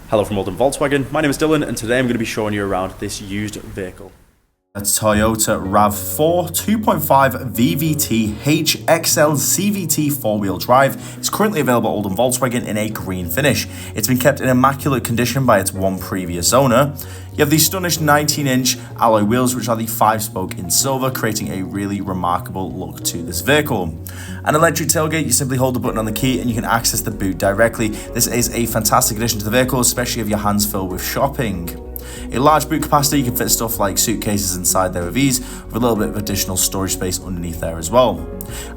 Hello from Oldham Volkswagen, my name is Dylan and today I'm going to be showing you around this used vehicle. A Toyota RAV4 2.5 VVT-h Excel CVT 4-wheel drive is currently available at Oldham Volkswagen in a green finish. It's been kept in immaculate condition by its one previous owner. You have these stunning 19-inch alloy wheels, which are the 5-spoke in silver, creating a really remarkable look to this vehicle. An electric tailgate, you simply hold the button on the key and you can access the boot directly. This is a fantastic addition to the vehicle, especially if your hands fill with shopping. A large boot capacity, you can fit stuff like suitcases inside there with ease, with a little bit of additional storage space underneath there as well.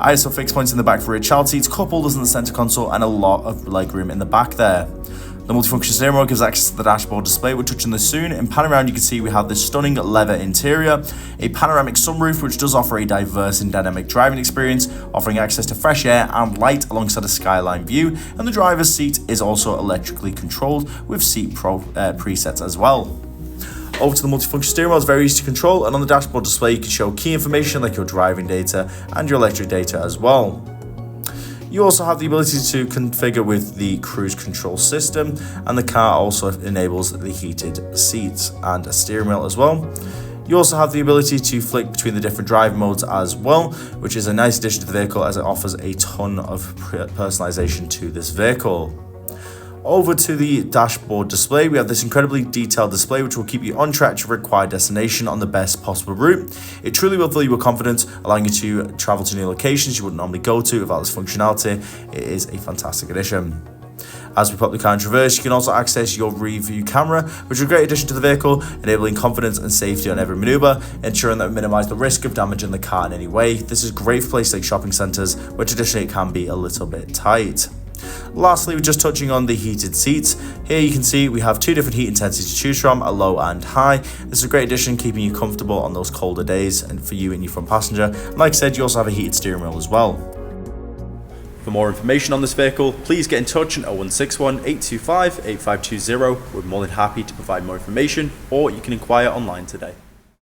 ISO fixed points in the back for rear child seats, cup holders in the center console, and a lot of legroom in the back there. The multifunction steering wheel gives access to the dashboard display. We're touching this soon. In pan around, you can see we have this stunning leather interior, a panoramic sunroof which does offer a diverse and dynamic driving experience, offering access to fresh air and light alongside a skyline view, and the driver's seat is also electrically controlled with seat presets as well. Over to the multifunction steering wheel, is very easy to control, and on the dashboard display you can show key information like your driving data and your electric data as well. You also have the ability to configure with the cruise control system, and the car also enables the heated seats and a steering wheel as well. You also have the ability to flick between the different drive modes as well, which is a nice addition to the vehicle as it offers a ton of personalization to this vehicle. Over to the dashboard display, we have this incredibly detailed display which will keep you on track to your required destination on the best possible route. It truly will fill you with confidence, allowing you to travel to new locations you wouldn't normally go to without this functionality. It is a fantastic addition. As we pop the car in reverse, you can also access your rear view camera, which is a great addition to the vehicle, enabling confidence and safety on every maneuver, ensuring that we minimize the risk of damaging the car in any way. This is great for places like shopping centers, where traditionally it can be a little bit tight. Lastly, we're just touching on the heated seats. Here you can see we have two different heat intensities to choose from, a low and high. This is a great addition, keeping you comfortable on those colder days and for you and your front passenger. And like I said, you also have a heated steering wheel as well. For more information on this vehicle, please get in touch on 0161 825 8520. We're more than happy to provide more information, or you can inquire online today.